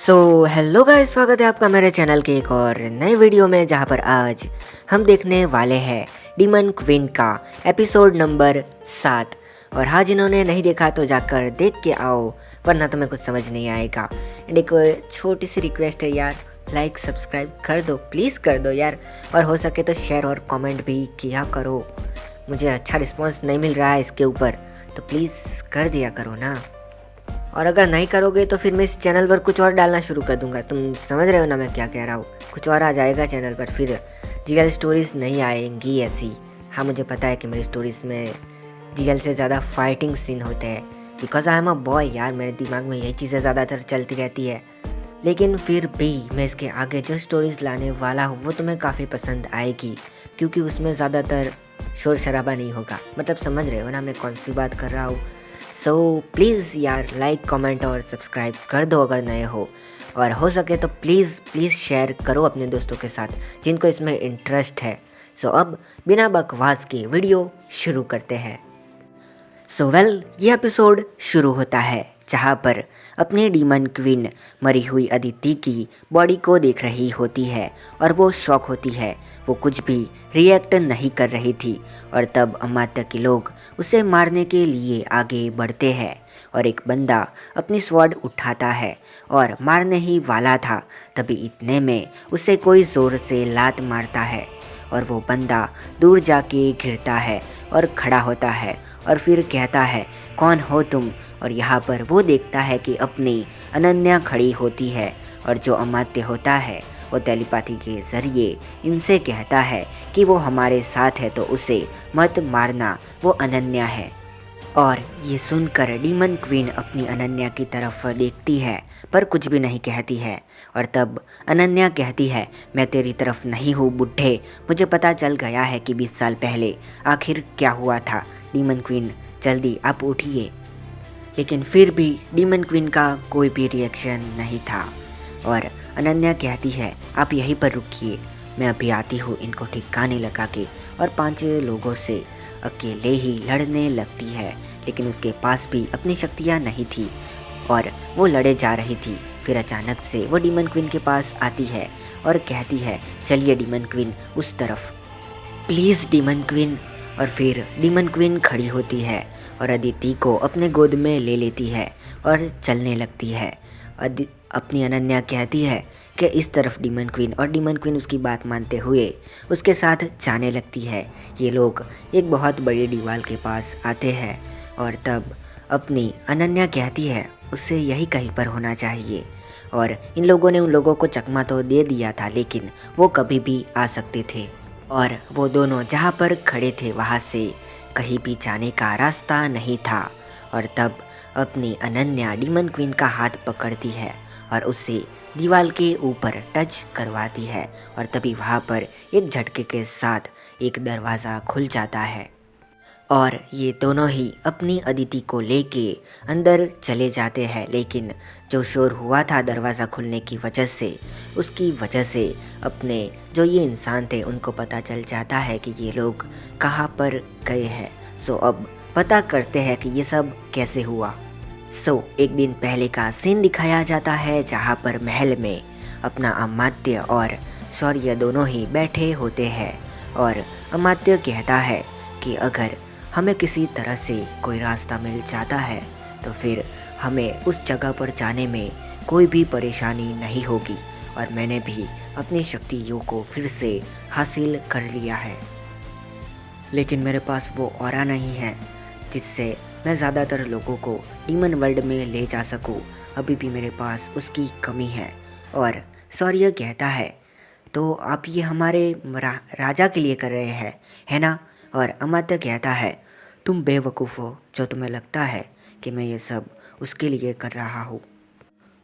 Hello guys, स्वागत है आपका मेरे चैनल के एक और नए वीडियो में, जहां पर आज हम देखने वाले हैं डीमन क्वीन का एपिसोड नंबर 7। और हाँ, जिन्होंने नहीं देखा तो जाकर देख के आओ, वरना तुम्हें कुछ समझ नहीं आएगा। एंड एक छोटी सी रिक्वेस्ट है यार, लाइक सब्सक्राइब कर दो, प्लीज़ कर दो यार। और हो सके तो शेयर और कमेंट भी किया करो। मुझे अच्छा रिस्पॉन्स नहीं मिल रहा है इसके ऊपर, तो प्लीज़ कर दिया करो ना। और अगर नहीं करोगे तो फिर मैं इस चैनल पर कुछ और डालना शुरू कर दूंगा। तुम समझ रहे हो ना मैं क्या कह रहा हूँ? कुछ और आ जाएगा चैनल पर, फिर जीएल स्टोरीज़ नहीं आएंगी ऐसी। हाँ, मुझे पता है कि मेरी स्टोरीज़ में जीएल से ज़्यादा फाइटिंग सीन होते हैं, because I am a boy यार। मेरे दिमाग में यही चीज़ें ज़्यादातर चलती रहती है। लेकिन फिर भी मैं इसके आगे जो स्टोरीज़ लाने वाला हूँ वो तुम्हें काफ़ी पसंद आएगी, क्योंकि उसमें ज़्यादातर शोर शराबा नहीं होगा। मतलब समझ रहे हो ना मैं कौन सी बात कर रहा हूँ? प्लीज़ यार, लाइक कमेंट और सब्सक्राइब कर दो अगर नए हो। और हो सके तो प्लीज़ शेयर करो अपने दोस्तों के साथ जिनको इसमें इंटरेस्ट है। अब बिना बकवास के वीडियो शुरू करते हैं। ये एपिसोड शुरू होता है जहाँ पर अपनी डीमन क्वीन मरी हुई अदिति की बॉडी को देख रही होती है और वो शॉक होती है। वो कुछ भी रिएक्ट नहीं कर रही थी। और तब अमात्य के लोग उसे मारने के लिए आगे बढ़ते हैं और एक बंदा अपनी स्वॉर्ड उठाता है और मारने ही वाला था, तभी इतने में उसे कोई ज़ोर से लात मारता है और वो बंदा दूर जाके गिरता है और खड़ा होता है और फिर कहता है, कौन हो तुम? और यहाँ पर वो देखता है कि अपनी अनन्या खड़ी होती है और जो अमात्य होता है वो टेलीपैथी के ज़रिए इनसे कहता है कि वो हमारे साथ है तो उसे मत मारना, वो अनन्या है। और ये सुनकर डीमन क्वीन अपनी अनन्या की तरफ देखती है पर कुछ भी नहीं कहती है। और तब अनन्या कहती है, मैं तेरी तरफ नहीं हूँ बुड्ढे, मुझे पता चल गया है कि 20 साल पहले आखिर क्या हुआ था। डीमन क्वीन जल्दी आप उठिए। लेकिन फिर भी डीमन क्वीन का कोई भी रिएक्शन नहीं था। और अनन्या कहती है, आप यहीं पर रुकिए, मैं अभी आती हूँ इनको ठिकाने लगा के। और 5 लोगों से अकेले ही लड़ने लगती है, लेकिन उसके पास भी अपनी शक्तियाँ नहीं थी और वो लड़े जा रही थी। फिर अचानक से वो डीमन क्वीन के पास आती है और कहती है, चलिए डीमन क्वीन उस तरफ, प्लीज़ डीमन क्वीन। और फिर डीमन क्वीन खड़ी होती है और अदिति को अपने गोद में ले लेती है और चलने लगती है। अपनी अनन्या कहती है कि इस तरफ डीमन क्वीन, और डीमन क्वीन उसकी बात मानते हुए उसके साथ जाने लगती है। ये लोग एक बहुत बड़ी दीवार के पास आते हैं और तब अपनी अनन्या कहती है, उससे यही कहीं पर होना चाहिए। और इन लोगों ने उन लोगों को चकमा तो दे दिया था, लेकिन वो कभी भी आ सकते थे। और वो दोनों जहाँ पर खड़े थे वहाँ से कहीं भी जाने का रास्ता नहीं था। और तब अपनी अनन्या डीमन क्वीन का हाथ पकड़ती है और उसे दीवार के ऊपर टच करवाती है। और तभी वहाँ पर एक झटके के साथ एक दरवाज़ा खुल जाता है और ये दोनों ही अपनी अदिति को लेके अंदर चले जाते हैं। लेकिन जो शोर हुआ था दरवाज़ा खुलने की वजह से, उसकी वजह से अपने जो ये इंसान थे उनको पता चल जाता है कि ये लोग कहाँ पर गए हैं। अब पता करते हैं कि ये सब कैसे हुआ। एक दिन पहले का सीन दिखाया जाता है जहाँ पर महल में अपना अमात्य और शौर्य दोनों ही बैठे होते हैं। और अमात्य कहता है कि अगर हमें किसी तरह से कोई रास्ता मिल जाता है तो फिर हमें उस जगह पर जाने में कोई भी परेशानी नहीं होगी। और मैंने भी अपनी शक्तियों को फिर से हासिल कर लिया है, लेकिन मेरे पास वो ऑरा नहीं है जिससे मैं ज़्यादातर लोगों को डीमन वर्ल्ड में ले जा सकूं। अभी भी मेरे पास उसकी कमी है। और शौर्य कहता है, तो आप ये हमारे राजा के लिए कर रहे हैं, है ना? और अमात्य कहता है, तुम बेवकूफ़ हो जो तुम्हें लगता है कि मैं ये सब उसके लिए कर रहा हूँ।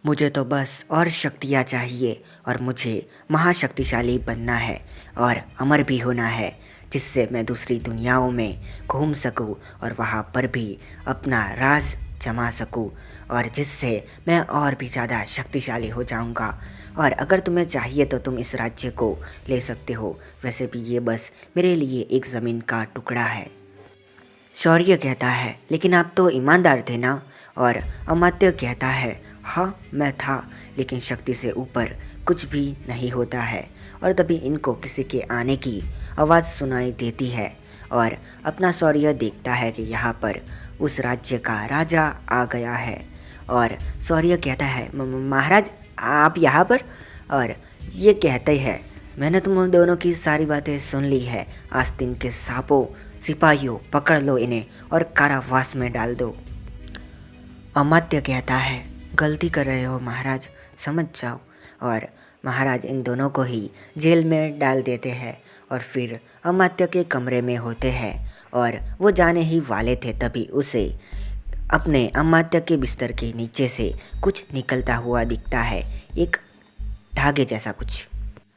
मुझे तो बस और शक्तियाँ चाहिए और मुझे महाशक्तिशाली बनना है और अमर भी होना है, जिससे मैं दूसरी दुनियाओं में घूम सकूं और वहाँ पर भी अपना राज जमा सकूं, और जिससे मैं और भी ज़्यादा शक्तिशाली हो जाऊंगा। और अगर तुम्हें चाहिए तो तुम इस राज्य को ले सकते हो, वैसे भी ये बस मेरे लिए एक ज़मीन का टुकड़ा है। शौर्य कहता है, लेकिन आप तो ईमानदार थे ना? और अमात्य कहता है, हाँ मैं था, लेकिन शक्ति से ऊपर कुछ भी नहीं होता है। और तभी इनको किसी के आने की आवाज़ सुनाई देती है और अपना शौर्य देखता है कि यहाँ पर उस राज्य का राजा आ गया है। और शौर्य कहता है, महाराज आप यहाँ पर? और ये कहते हैं, मैंने तुम दोनों की सारी बातें सुन ली है, आस्तीन के सांपों सिपाहियों पकड़ लो इन्हें और कारावास में डाल दो। अमात्य कहता है, गलती कर रहे हो महाराज, समझ जाओ। और महाराज इन दोनों को ही जेल में डाल देते हैं और फिर अमात्य के कमरे में होते हैं और वो जाने ही वाले थे तभी उसे अपने अमात्य के बिस्तर के नीचे से कुछ निकलता हुआ दिखता है, एक धागे जैसा कुछ।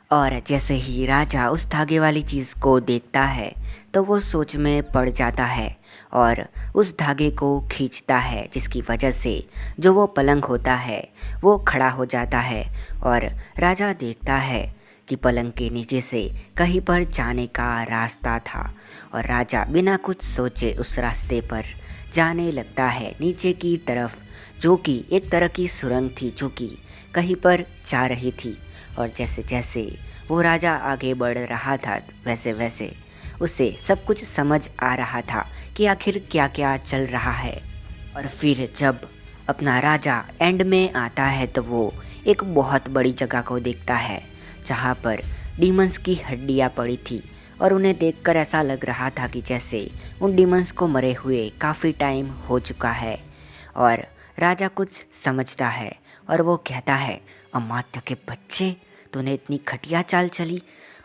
और जैसे ही राजा उस धागे वाली चीज़ को देखता है तो वो सोच में पड़ जाता है और उस धागे को खींचता है, जिसकी वजह से जो वो पलंग होता है वो खड़ा हो जाता है। और राजा देखता है कि पलंग के नीचे से कहीं पर जाने का रास्ता था और राजा बिना कुछ सोचे उस रास्ते पर जाने लगता है नीचे की तरफ, जो कि एक तरह की सुरंग थी जो कि कहीं पर जा रही थी। और जैसे जैसे वो राजा आगे बढ़ रहा था वैसे वैसे उसे सब कुछ समझ आ रहा था कि आखिर क्या क्या चल रहा है। और फिर जब अपना राजा एंड में आता है तो वो एक बहुत बड़ी जगह को देखता है जहाँ पर डीमंस की हड्डियाँ पड़ी थी और उन्हें देखकर ऐसा लग रहा था कि जैसे उन डीमंस को मरे हुए काफ़ी टाइम हो चुका है। और राजा कुछ समझता है और वो कहता है, अमात्य के बच्चे, तूने इतनी घटिया चाल चली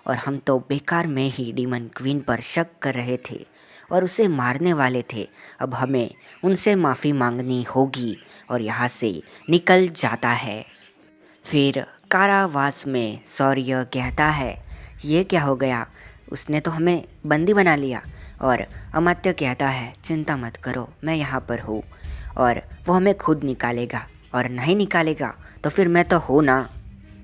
और हम तो बेकार में ही डीमन क्वीन पर शक कर रहे थे और उसे मारने वाले थे। अब हमें उनसे माफ़ी मांगनी होगी और यहाँ से निकल जाता है। फिर कारावास में शौर्य कहता है, ये क्या हो गया, उसने तो हमें बंदी बना लिया। और अमात्य कहता है, चिंता मत करो, मैं यहाँ पर हूँ और वो हमें खुद निकालेगा, और नहीं निकालेगा तो फिर मैं तो हूँ ना।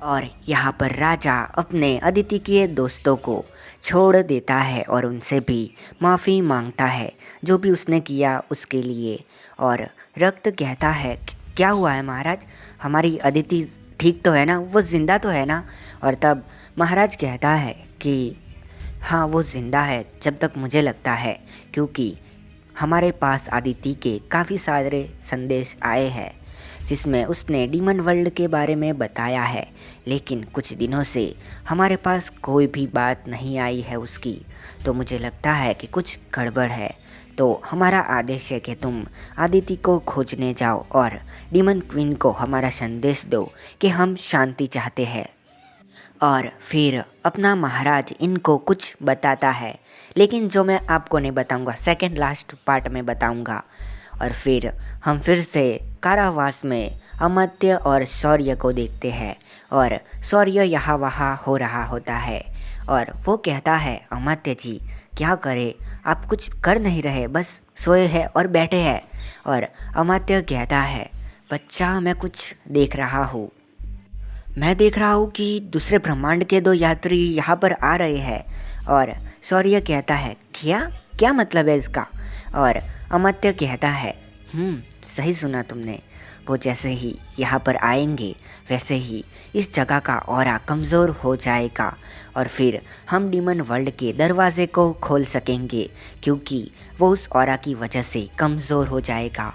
और यहाँ पर राजा अपने अदिति के दोस्तों को छोड़ देता है और उनसे भी माफ़ी मांगता है जो भी उसने किया उसके लिए। और रक्त कहता है, क्या हुआ है महाराज, हमारी अदिति ठीक तो है ना, वो ज़िंदा तो है ना? और तब महाराज कहता है कि हाँ वो ज़िंदा है जब तक मुझे लगता है, क्योंकि हमारे पास अदिति के काफ़ी सारे संदेश आए हैं जिसमें उसने डीमन वर्ल्ड के बारे में बताया है, लेकिन कुछ दिनों से हमारे पास कोई भी बात नहीं आई है उसकी, तो मुझे लगता है कि कुछ गड़बड़ है। तो हमारा आदेश है कि तुम अदिति को खोजने जाओ और डीमन क्वीन को हमारा संदेश दो कि हम शांति चाहते हैं। और फिर अपना महाराज इनको कुछ बताता है, लेकिन जो मैं आपको नहीं बताऊंगा, सेकंड लास्ट पार्ट में बताऊंगा। और फिर हम फिर से कारावास में अमात्य और शौर्य को देखते हैं और शौर्य यहाँ वहाँ हो रहा होता है और वो कहता है, अमात्य जी क्या करे, आप कुछ कर नहीं रहे, बस सोए हैं और बैठे हैं। और अमात्य कहता है, बच्चा मैं कुछ देख रहा हूँ, मैं देख रहा हूँ कि दूसरे ब्रह्मांड के दो यात्री यहाँ पर आ रहे हैं। और शौर्य कहता है, क्या क्या मतलब है इसका? और अमात्य कहता है, सही सुना तुमने, वो जैसे ही यहाँ पर आएंगे वैसे ही इस जगह का ऑरा कमज़ोर हो जाएगा और फिर हम डीमन वर्ल्ड के दरवाजे को खोल सकेंगे, क्योंकि वो उस ऑरा की वजह से कमज़ोर हो जाएगा।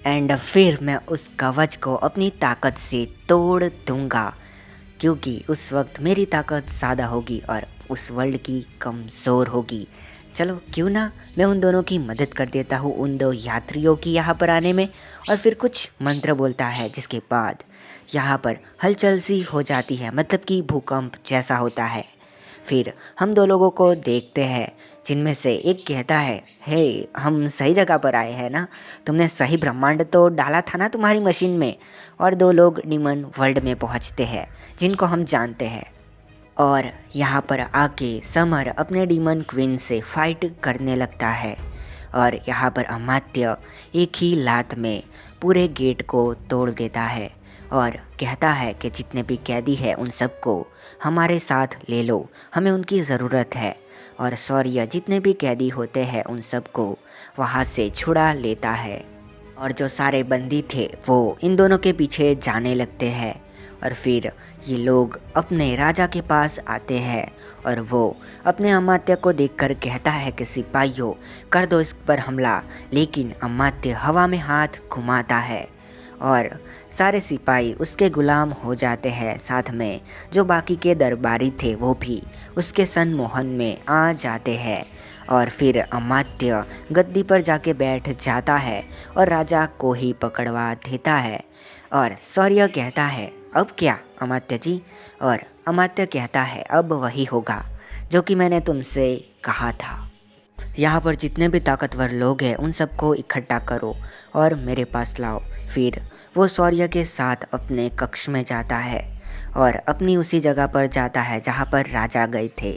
एंड फिर मैं उस कवच को अपनी ताकत से तोड़ दूंगा, क्योंकि उस वक्त मेरी ताकत ज़्यादा होगी और उस वर्ल्ड की कमज़ोर होगी। चलो क्यों ना मैं उन दोनों की मदद कर देता हूँ, उन दो यात्रियों की यहाँ पर आने में। और फिर कुछ मंत्र बोलता है जिसके बाद यहाँ पर हलचल सी हो जाती है, मतलब कि भूकंप जैसा होता है। फिर हम दो लोगों को देखते हैं जिनमें से एक कहता है, हे हम सही जगह पर आए हैं ना, तुमने सही ब्रह्मांड तो डाला था ना तुम्हारी मशीन में। और दो लोग डीमन वर्ल्ड में पहुंचते हैं जिनको हम जानते हैं और यहाँ पर आके समर अपने डीमन क्वीन से फाइट करने लगता है। और यहाँ पर अमात्य एक ही लात में पूरे गेट को तोड़ देता है और कहता है कि जितने भी कैदी हैं उन सबको हमारे साथ ले लो, हमें उनकी ज़रूरत है। और शौर्य जितने भी कैदी होते हैं उन सबको वहाँ से छुड़ा लेता है। और जो सारे बंदी थे वो इन दोनों के पीछे जाने लगते हैं। और फिर ये लोग अपने राजा के पास आते हैं और वो अपने अमात्य को देखकर कहता है कि सिपाहियों कर दो इस पर हमला, लेकिन अमात्य हवा में हाथ घुमाता है और सारे सिपाही उसके गुलाम हो जाते हैं। साथ में जो बाकी के दरबारी थे वो भी उसके सम्मोहन में आ जाते हैं और फिर अमात्य गद्दी पर जाके बैठ जाता है और राजा को ही पकड़वा देता है। और शौर्य कहता है अब क्या अमात्य जी? और अमात्य कहता है अब वही होगा जो कि मैंने तुमसे कहा था। यहाँ पर जितने भी ताकतवर लोग हैं उन सबको इकट्ठा करो और मेरे पास लाओ। फिर वो शौर्य के साथ अपने कक्ष में जाता है और अपनी उसी जगह पर जाता है जहाँ पर राजा गए थे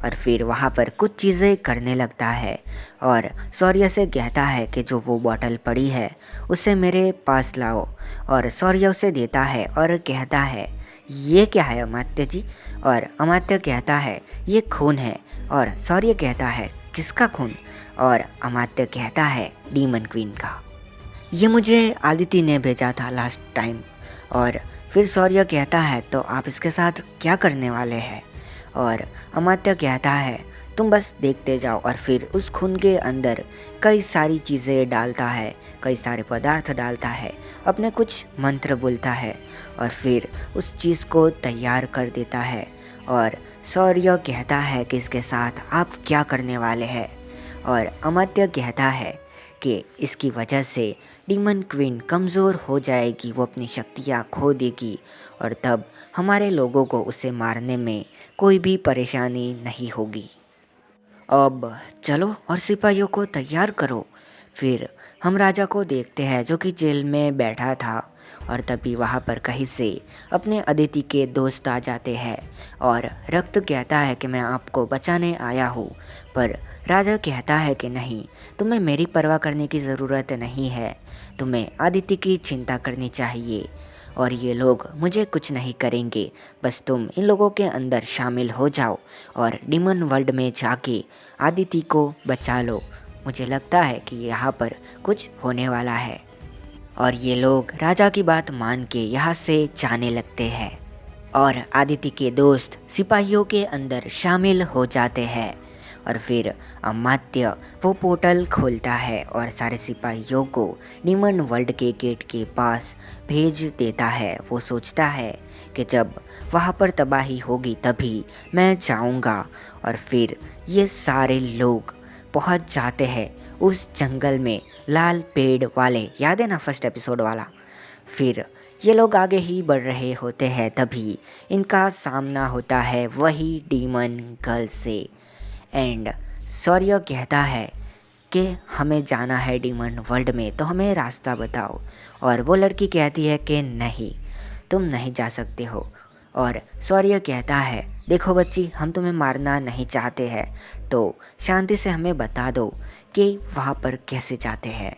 और फिर वहाँ पर कुछ चीज़ें करने लगता है और शौर्य से कहता है कि जो वो बॉटल पड़ी है उसे मेरे पास लाओ। और शौर्य उसे देता है और कहता है ये क्या है अमात्य जी? और अमात्य कहता है ये खून है। और शौर्य कहता है किसका खून? और अमात्य कहता है डीमन क्वीन का। ये मुझे आदिति ने भेजा था लास्ट टाइम। और फिर शौर्य कहता है तो आप इसके साथ क्या करने वाले हैं? और अमात्य कहता है तुम बस देखते जाओ। और फिर उस खून के अंदर कई सारी चीज़ें डालता है, कई सारे पदार्थ डालता है, अपने कुछ मंत्र बोलता है और फिर उस चीज़ को तैयार कर देता है। और शौर्य कहता है कि इसके साथ आप क्या करने वाले हैं? और अमात्य कहता है कि इसकी वजह से डीमन क्वीन कमज़ोर हो जाएगी, वो अपनी शक्तियाँ खो देगी और तब हमारे लोगों को उसे मारने में कोई भी परेशानी नहीं होगी। अब चलो और सिपाहियों को तैयार करो। फिर हम राजा को देखते हैं जो कि जेल में बैठा था और तभी वहाँ पर कहीं से अपने अदिति के दोस्त आ जाते हैं और रक्त कहता है कि मैं आपको बचाने आया हूँ। पर राजा कहता है कि नहीं, तुम्हें मेरी परवाह करने की ज़रूरत नहीं है, तुम्हें अदिति की चिंता करनी चाहिए और ये लोग मुझे कुछ नहीं करेंगे, बस तुम इन लोगों के अंदर शामिल हो जाओ और डीमन वर्ल्ड में जाके अदिति को बचा लो। मुझे लगता है कि यहाँ पर कुछ होने वाला है। और ये लोग राजा की बात मान के यहाँ से जाने लगते हैं और अदिति के दोस्त सिपाहियों के अंदर शामिल हो जाते हैं। और फिर अमात्य वो पोर्टल खोलता है और सारे सिपाहियों को डीमन वर्ल्ड के गेट के पास भेज देता है। वो सोचता है कि जब वहाँ पर तबाही होगी तभी मैं जाऊँगा। और फिर ये सारे लोग पहुँच जाते हैं उस जंगल में, लाल पेड़ वाले, याद है ना फर्स्ट एपिसोड वाला। फिर ये लोग आगे ही बढ़ रहे होते हैं तभी इनका सामना होता है वही डीमन गर्ल से। एंड शौर्य कहता है कि हमें जाना है डीमन वर्ल्ड में, तो हमें रास्ता बताओ। और वो लड़की कहती है कि नहीं, तुम नहीं जा सकते हो। और शौर्य कहता है देखो बच्ची, हम तुम्हें मारना नहीं चाहते हैं, तो शांति से हमें बता दो कि वहाँ पर कैसे जाते हैं।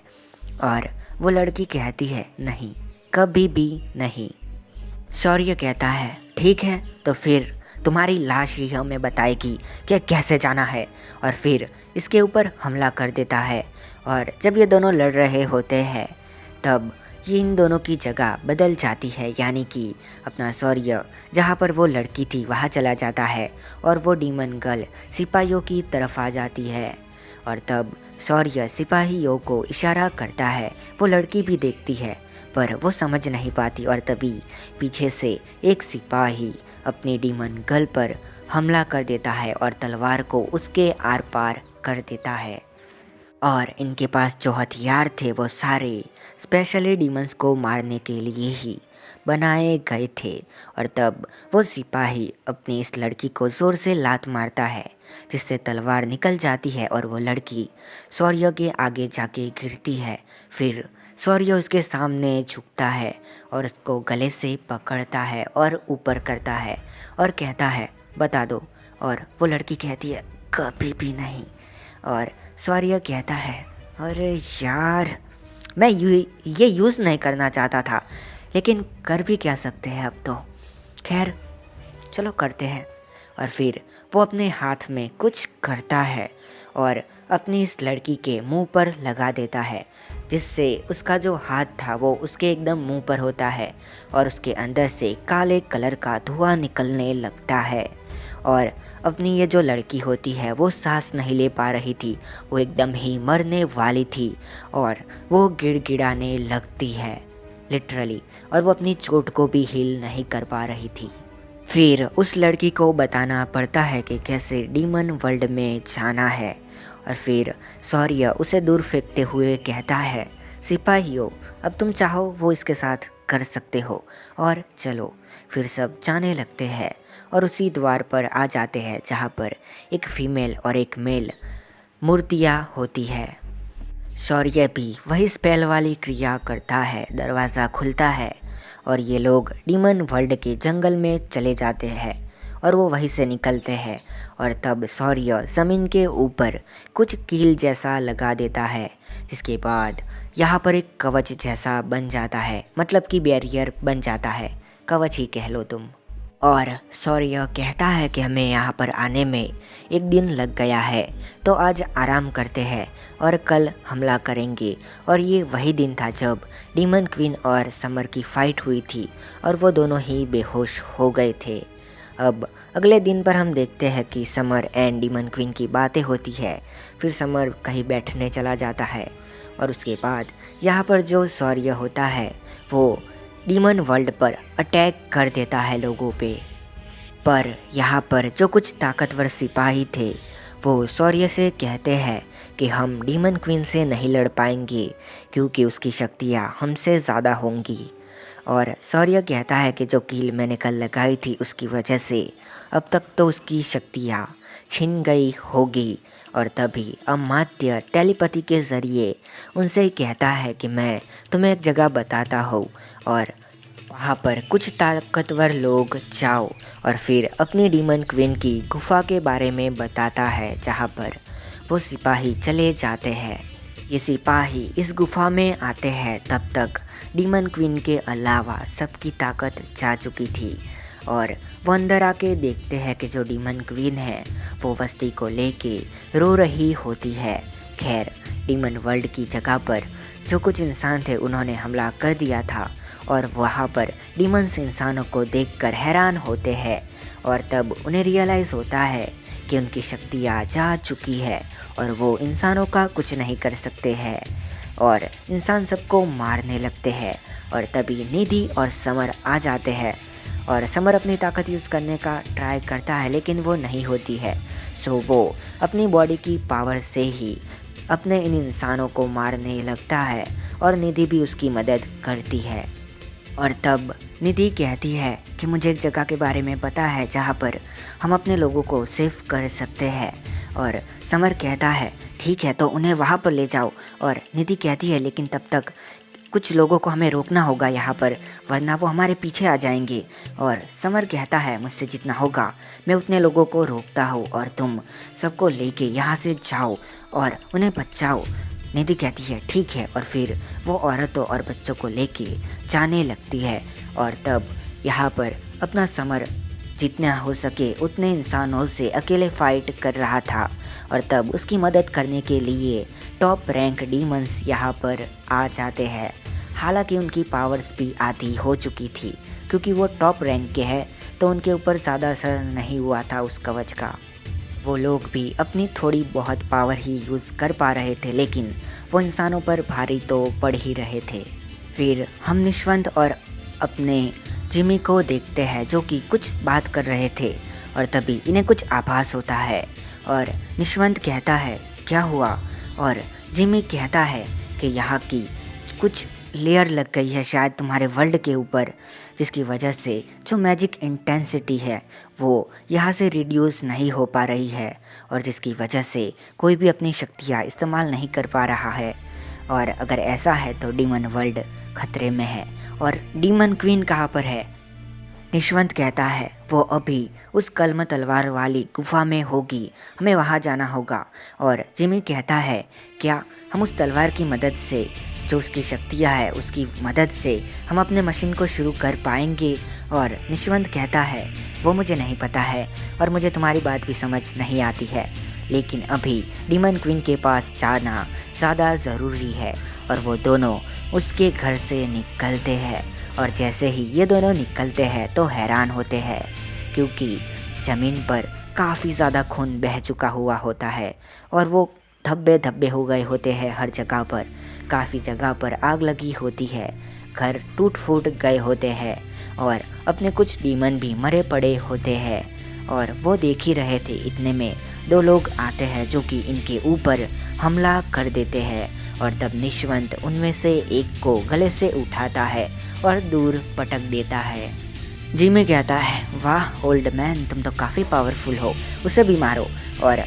और वो लड़की कहती है नहीं, कभी भी नहीं। शौर्य कहता है ठीक है, तो फिर तुम्हारी लाश ही हमें बताएगी कि कैसे जाना है। और फिर इसके ऊपर हमला कर देता है। और जब ये दोनों लड़ रहे होते हैं तब ये इन दोनों की जगह बदल जाती है, यानी कि अपना शौर्य जहाँ पर वो लड़की थी वहाँ चला जाता है और वो डीमन गर्ल सिपाहियों की तरफ आ जाती है। और तब शौर्य सिपाहियों को इशारा करता है, वो लड़की भी देखती है पर वो समझ नहीं पाती। और तभी पीछे से एक सिपाही अपनी डीमन गर्ल पर हमला कर देता है और तलवार को उसके आर पार कर देता है। और इनके पास जो हथियार थे वो सारे स्पेशली डीमंस को मारने के लिए ही बनाए गए थे। और तब वो सिपाही अपनी इस लड़की को ज़ोर से लात मारता है जिससे तलवार निकल जाती है और वो लड़की शौर्य के आगे जाके गिरती है। फिर शौर्य उसके सामने झुकता है और उसको गले से पकड़ता है और ऊपर करता है और कहता है बता दो। और वो लड़की कहती है कभी भी नहीं। और शौर्य कहता है अरे यार, मैं ये यूज़ नहीं करना चाहता था, लेकिन कर भी क्या सकते हैं अब तो, खैर चलो करते हैं। और फिर वो अपने हाथ में कुछ करता है और अपनी इस लड़की के मुंह पर लगा देता है। जिससे उसका जो हाथ था वो उसके एकदम मुंह पर होता है और उसके अंदर से काले कलर का धुआं निकलने लगता है। और अपनी ये जो लड़की होती है वो सांस नहीं ले पा रही थी, वो एकदम ही मरने वाली थी और वो गिड़गिड़ाने लगती है लिटरली, और वो अपनी चोट को भी हील नहीं कर पा रही थी। फिर उस लड़की को बताना पड़ता है कि कैसे डीमन वर्ल्ड में जाना है, और फिर शौर्य उसे दूर फेंकते हुए कहता है, सिपाहियों अब तुम चाहो वो इसके साथ कर सकते हो, और चलो। फिर सब जाने लगते हैं और उसी द्वार पर आ जाते हैं जहाँ पर एक फीमेल और एक मेल मूर्तियाँ होती है। शौर्य भी वही स्पेल वाली क्रिया करता है, दरवाज़ा खुलता है और ये लोग डीमन वर्ल्ड के जंगल में चले जाते हैं और वो वहीं से निकलते हैं। और तब शौर्य ज़मीन के ऊपर कुछ कील जैसा लगा देता है, जिसके बाद यहाँ पर एक कवच जैसा बन जाता है, मतलब कि बैरियर बन जाता है, कवच ही कह लो तुम। और शौर्य कहता है कि हमें यहाँ पर आने में एक दिन लग गया है, तो आज आराम करते हैं और कल हमला करेंगे। और ये वही दिन था जब डीमन क्वीन और समर की फ़ाइट हुई थी और वो दोनों ही बेहोश हो गए थे। अब अगले दिन पर हम देखते हैं कि समर एंड डीमन क्वीन की बातें होती है। फिर समर कहीं बैठने चला जाता है और उसके बाद यहाँ पर जो शौर्य होता है वो डीमन वर्ल्ड पर अटैक कर देता है लोगों पे। पर यहाँ पर जो कुछ ताकतवर सिपाही थे वो शौर्य से कहते हैं कि हम डीमन क्वीन से नहीं लड़ पाएंगे क्योंकि उसकी शक्तियाँ हमसे ज़्यादा होंगी। और शौर्य कहता है कि जो कील मैंने कल लगाई थी उसकी वजह से अब तक तो उसकी शक्तियाँ छिन गई होगी। और तभी अमात्य टेलीपैथी के ज़रिए उनसे कहता है कि मैं तुम्हें एक जगह बताता हूँ और वहाँ पर कुछ ताकतवर लोग जाओ। और फिर अपनी डीमन क्वीन की गुफा के बारे में बताता है जहाँ पर वो सिपाही चले जाते हैं। ये सिपाही इस गुफा में आते हैं तब तक डीमन क्वीन के अलावा सबकी ताकत जा चुकी थी और वो अंदर आके देखते हैं कि जो डीमन क्वीन है वो बस्ती को लेके रो रही होती है। खैर डीमन वर्ल्ड की जगह पर जो कुछ इंसान थे उन्होंने हमला कर दिया था और वहाँ पर डीमंस इंसानों को देखकर हैरान होते हैं और तब उन्हें रियलाइज़ होता है कि उनकी शक्तियाँ जा चुकी है और वो इंसानों का कुछ नहीं कर सकते हैं और इंसान सबको मारने लगते हैं। और तभी निधि और समर आ जाते हैं और समर अपनी ताकत यूज़ करने का ट्राई करता है लेकिन वो नहीं होती है। सो वो अपनी बॉडी की पावर से ही अपने इन इंसानों को मारने लगता है और निधि भी उसकी मदद करती है। और तब निधि कहती है कि मुझे एक जगह के बारे में पता है जहाँ पर हम अपने लोगों को सेव कर सकते हैं। और समर कहता है ठीक है तो उन्हें वहाँ पर ले जाओ। और निधि कहती है लेकिन तब तक कुछ लोगों को हमें रोकना होगा यहाँ पर, वरना वो हमारे पीछे आ जाएंगे। और समर कहता है मुझसे जितना होगा मैं उतने लोगों को रोकता हूँ और तुम सबको लेके यहाँ से जाओ और उन्हें बचाओ। निधि कहती है ठीक है और फिर वो औरतों और बच्चों को लेके जाने लगती है। और तब यहाँ पर अपना समर जितना हो सके उतने इंसानों से अकेले फाइट कर रहा था और तब उसकी मदद करने के लिए टॉप रैंक डीमंस यहाँ पर आ जाते हैं। हालांकि उनकी पावर्स भी आधी हो चुकी थी क्योंकि वो टॉप रैंक के हैं तो उनके ऊपर ज़्यादा असर नहीं हुआ था उस कवच का। वो लोग भी अपनी थोड़ी बहुत पावर ही यूज़ कर पा रहे थे लेकिन वो इंसानों पर भारी तो पड़ ही रहे थे। फिर हम निशवंत और अपने जिमी को देखते हैं जो कि कुछ बात कर रहे थे और तभी इन्हें कुछ आभास होता है और निशवंत कहता है क्या हुआ। और जिमी कहता है कि यहाँ की कुछ लेयर लग गई है शायद तुम्हारे वर्ल्ड के ऊपर, जिसकी वजह से जो मैजिक इंटेंसिटी है वो यहाँ से रिड्यूस नहीं हो पा रही है और जिसकी वजह से कोई भी अपनी शक्तियाँ इस्तेमाल नहीं कर पा रहा है। और अगर ऐसा है तो डीमन वर्ल्ड खतरे में है। और डीमन क्वीन कहाँ पर है? निशवंत कहता है वो अभी उस कलम तलवार वाली गुफा में होगी, हमें वहाँ जाना होगा। और जिमी कहता है क्या हम उस तलवार की मदद से, जो उसकी शक्तियाँ है उसकी मदद से हम अपने मशीन को शुरू कर पाएंगे? और निशवंत कहता है वो मुझे नहीं पता है और मुझे तुम्हारी बात भी समझ नहीं आती है, लेकिन अभी डीमन क्वीन के पास जाना ज़्यादा ज़रूरी है और वो दोनों उसके घर से निकलते हैं। और जैसे ही ये दोनों निकलते हैं तो हैरान होते हैं, क्योंकि ज़मीन पर काफ़ी ज़्यादा खून बह चुका हुआ होता है और वो धब्बे धब्बे हो गए होते हैं हर जगह पर। काफ़ी जगह पर आग लगी होती है, घर टूट फूट गए होते हैं और अपने कुछ डीमन भी मरे पड़े होते हैं। और वो देख ही रहे थे, इतने में दो लोग आते हैं जो कि इनके ऊपर हमला कर देते हैं। और तब निशवंत उनमें से एक को गले से उठाता है और दूर पटक देता है। जिमी कहता है, वाह ओल्ड मैन, तुम तो काफ़ी पावरफुल हो, उसे भी मारो। और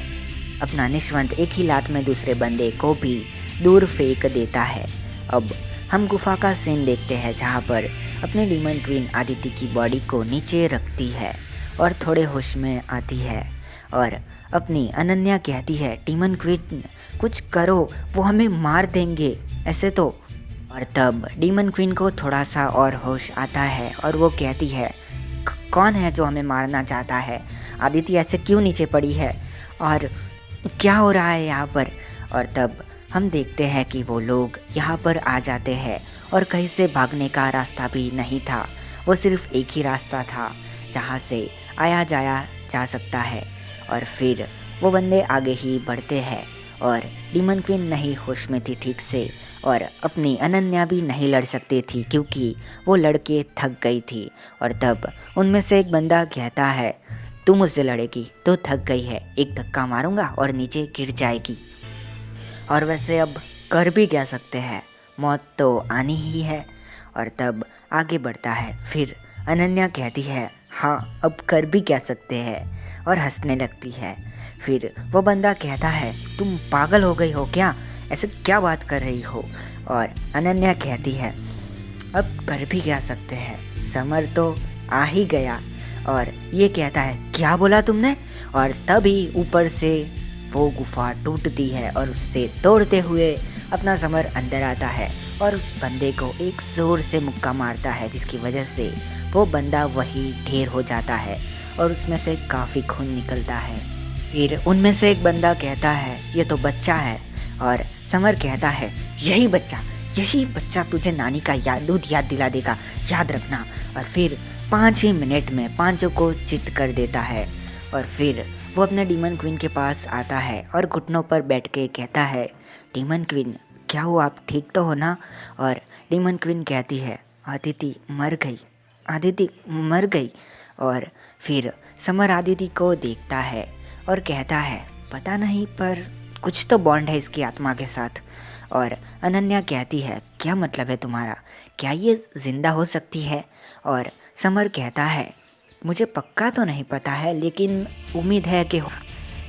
अपना निशवंत एक ही लात में दूसरे बंदे को भी दूर फेंक देता है। अब हम गुफा का सीन देखते हैं, जहाँ पर अपने डीमन क्वीन आदिति की बॉडी को नीचे रखती है और थोड़े होश में आती है। और अपनी अनन्या कहती है, डीमन क्वीन कुछ करो, वो हमें मार देंगे ऐसे तो। और तब डीमन क्वीन को थोड़ा सा और होश आता है और वो कहती है, कौन है जो हमें मारना चाहता है? आदिति ऐसे क्यों नीचे पड़ी है और क्या हो रहा है यहाँ पर? और तब हम देखते हैं कि वो लोग यहाँ पर आ जाते हैं और कहीं से भागने का रास्ता भी नहीं था। वो सिर्फ एक ही रास्ता था जहाँ से आया जाया जा सकता है। और फिर वो बंदे आगे ही बढ़ते हैं और डीमन क्वीन नहीं होश में थी ठीक से, और अपनी अनन्या भी नहीं लड़ सकती थी क्योंकि वो लड़के थक गई थी। और तब उनमें से एक बंदा कहता है, तू मुझसे लड़ेगी तो थक गई है, एक धक्का मारूंगा और नीचे गिर जाएगी। और वैसे अब कर भी क्या सकते हैं, मौत तो आनी ही है। और तब आगे बढ़ता है। फिर अनन्या कहती है, हाँ अब कर भी क्या सकते हैं, और हंसने लगती है। फिर वो बंदा कहता है, तुम पागल हो गई हो क्या, ऐसे क्या बात कर रही हो? और अनन्या कहती है, अब कर भी क्या सकते हैं, समर तो आ ही गया। और ये कहता है, क्या बोला तुमने? और तभी ऊपर से वो गुफा टूटती है और उससे तोड़ते हुए अपना समर अंदर आता है और उस बंदे को एक जोर से मुक्का मारता है, जिसकी वजह से वो बंदा वही ढेर हो जाता है और उसमें से काफ़ी खून निकलता है। फिर उनमें से एक बंदा कहता है, ये तो बच्चा है। और समर कहता है, यही बच्चा तुझे नानी का दूध याद दिला देगा, याद रखना। और फिर 5 ही मिनट में पांचों को चित कर देता है। और फिर वो अपने डीमन क्वीन के पास आता है और घुटनों पर बैठ के कहता है, डीमन क्वीन क्या हुआ, आप ठीक तो हो ना? और डीमन क्वीन कहती है, आदिति मर गई। और फिर समर आदिति को देखता है और कहता है, पता नहीं पर कुछ तो बॉन्ड है इसकी आत्मा के साथ। और अनन्या कहती है, क्या मतलब है तुम्हारा, क्या ये जिंदा हो सकती है? और समर कहता है, मुझे पक्का तो नहीं पता है लेकिन उम्मीद है कि हो।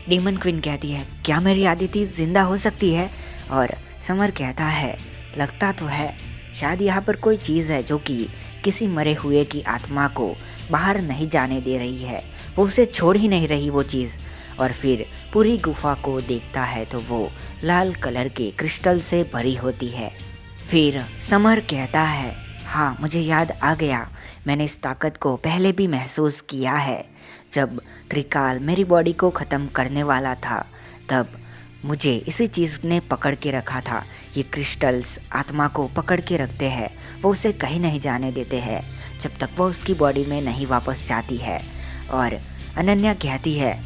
डीमन क्वीन कहती है, क्या मेरी आदिति जिंदा हो सकती है? और समर कहता है, लगता तो है, शायद यहाँ पर कोई चीज़ है जो कि किसी मरे हुए की आत्मा को बाहर नहीं जाने दे रही है, वो उसे छोड़ ही नहीं रही वो चीज़। और फिर पूरी गुफा को देखता है तो वो लाल कलर के क्रिस्टल से भरी होती है। फिर समर कहता है, हाँ मुझे याद आ गया, मैंने इस ताकत को पहले भी महसूस किया है। जब त्रिकाल मेरी बॉडी को ख़त्म करने वाला था तब मुझे इसी चीज़ ने पकड़ के रखा था। ये क्रिस्टल्स आत्मा को पकड़ के रखते हैं, वो उसे कहीं नहीं जाने देते हैं जब तक वो उसकी बॉडी में नहीं वापस जाती है। और अनन्या कहती है,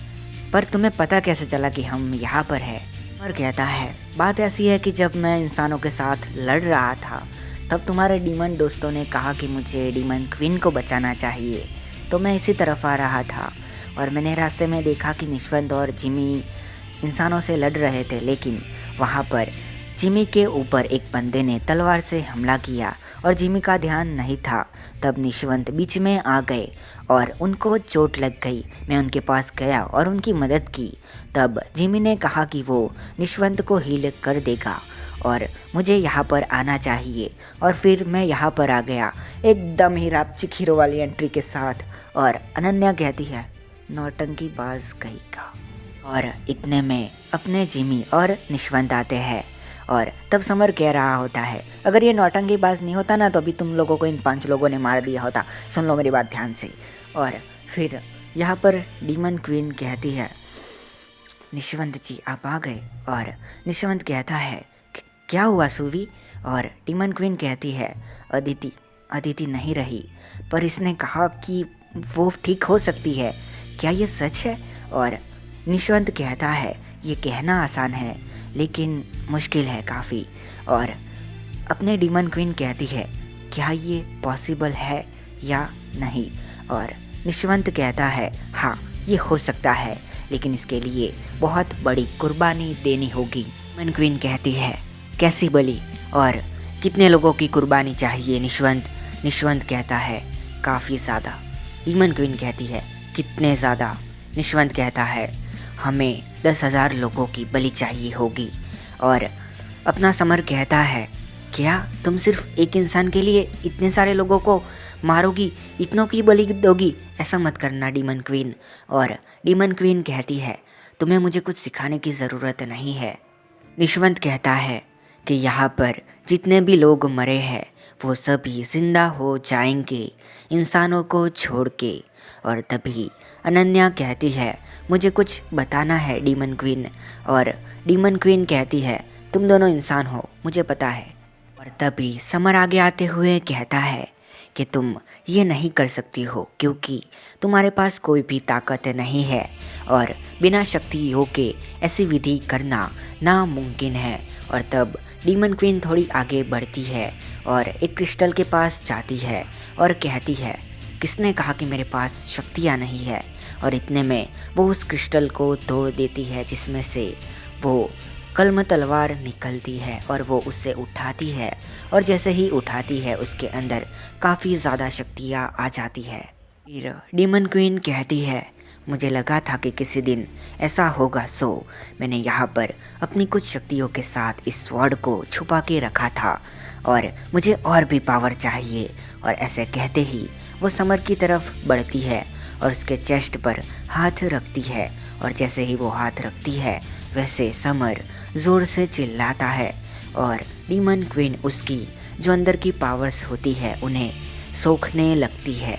पर तुम्हें पता कैसे चला कि हम यहाँ पर हैं? और कहता है, बात ऐसी है कि जब मैं इंसानों के साथ लड़ रहा था तब तुम्हारे डीमन दोस्तों ने कहा कि मुझे डीमन क्वीन को बचाना चाहिए, तो मैं इसी तरफ आ रहा था और मैंने रास्ते में देखा कि निशवंत और जिमी इंसानों से लड़ रहे थे, लेकिन वहाँ पर जिमी के ऊपर एक बंदे ने तलवार से हमला किया और जिमी का ध्यान नहीं था। तब निशवंत बीच में आ गए और उनको चोट लग गई। मैं उनके पास गया और उनकी मदद की। तब जिमी ने कहा कि वो निशवंत को हील कर देगा और मुझे यहाँ पर आना चाहिए। और फिर मैं यहाँ पर आ गया एकदम ही रापचिक हीरो वाली एंट्री के साथ। और अनन्या कहती है, नौटंकी बाज कहीं का। और इतने में अपने जिमी और निशवंत आते हैं और तब समर कह रहा होता है, अगर ये नौटंकी बाज नहीं होता ना तो अभी तुम लोगों को इन 5 लोगों ने मार दिया होता, सुन लो मेरी बात ध्यान से। और फिर यहाँ पर डीमन क्वीन कहती है, निशवंत जी आप आ गए। और निशवंत कहता है, क्या हुआ सुवी? और डीमन क्वीन कहती है अदिति अदिति नहीं रही, पर इसने कहा कि वो ठीक हो सकती है, क्या ये सच है? और निशवंत कहता है ये कहना आसान है लेकिन मुश्किल है काफ़ी। और अपने डीमन क्वीन कहती है क्या ये पॉसिबल है या नहीं? और निशवंत कहता है हाँ ये हो सकता है, लेकिन इसके लिए बहुत बड़ी कुर्बानी देनी होगी। डीमन क्वीन कहती है कैसी बलि और कितने लोगों की कुर्बानी चाहिए? निशवंत कहता है काफ़ी ज़्यादा। डीमन क्वीन कहती है कितने ज़्यादा? निशवंत कहता है हमें 10,000 लोगों की बलि चाहिए होगी। और अपना समर कहता है क्या तुम सिर्फ एक इंसान के लिए इतने सारे लोगों को मारोगी, इतनों की बलि दोगी? ऐसा मत करना डीमन क्वीन। और डीमन क्वीन कहती है तुम्हें मुझे कुछ सिखाने की ज़रूरत नहीं है। निशवंत कहता है कि यहाँ पर जितने भी लोग मरे हैं वो सभी जिंदा हो जाएंगे इंसानों को छोड़ के। और तभी अनन्या कहती है मुझे कुछ बताना है डीमन क्वीन। और डीमन क्वीन कहती है तुम दोनों इंसान हो, मुझे पता है। और तभी समर आगे आते हुए कहता है कि तुम ये नहीं कर सकती हो क्योंकि तुम्हारे पास कोई भी ताकत नहीं है और बिना शक्तियों के ऐसी विधि करना नामुमकिन है। और तब डीमन क्वीन थोड़ी आगे बढ़ती है और एक क्रिस्टल के पास जाती है और कहती है किसने कहा कि मेरे पास शक्तियाँ नहीं है? और इतने में वो उस क्रिस्टल को तोड़ देती है जिसमें से वो कलम तलवार निकलती है और वो उससे उठाती है। और जैसे ही उठाती है उसके अंदर काफ़ी ज़्यादा शक्तियाँ आ जाती है। फिर डीमन क्वीन कहती है मुझे लगा था कि किसी दिन ऐसा होगा, सो मैंने यहाँ पर अपनी कुछ शक्तियों के साथ इस स्वॉर्ड को छुपा के रखा था और मुझे और भी पावर चाहिए। और ऐसे कहते ही वो समर की तरफ बढ़ती है और उसके चेस्ट पर हाथ रखती है। और जैसे ही वो हाथ रखती है वैसे समर ज़ोर से चिल्लाता है और डीमन क्वीन उसकी जो अंदर की पावर्स होती है उन्हें सोखने लगती है।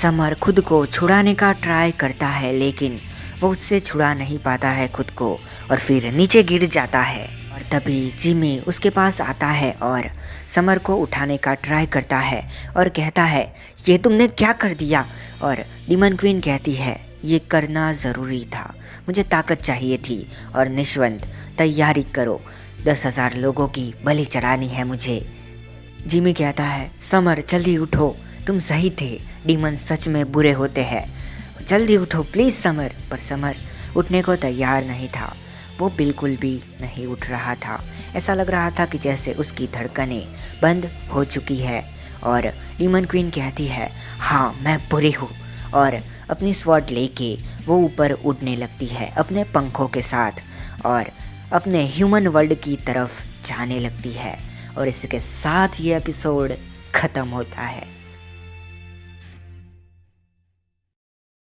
समर खुद को छुड़ाने का ट्राई करता है लेकिन वो उससे छुड़ा नहीं पाता है खुद को और फिर नीचे गिर जाता है। और तभी जिमी उसके पास आता है और समर को उठाने का ट्राई करता है और कहता है ये तुमने क्या कर दिया? और डीमन क्वीन कहती है ये करना ज़रूरी था, मुझे ताकत चाहिए थी। और निशवंत तैयारी करो, 10,000 लोगों की बलि चढ़ानी है मुझे। जिमी कहता है समर जल्दी उठो, तुम सही थे, डीमन सच में बुरे होते हैं, जल्दी उठो प्लीज़ समर। पर समर उठने को तैयार नहीं था, वो बिल्कुल भी नहीं उठ रहा था। ऐसा लग रहा था कि जैसे उसकी धड़कनें बंद हो चुकी है। और डीमन क्वीन कहती है हाँ मैं बुरी हूँ। और अपनी स्वॉर्ड लेके वो ऊपर उड़ने लगती है अपने पंखों के साथ और अपने ह्यूमन वर्ल्ड की तरफ जाने लगती है। और इसके साथ ये एपिसोड ख़त्म होता है।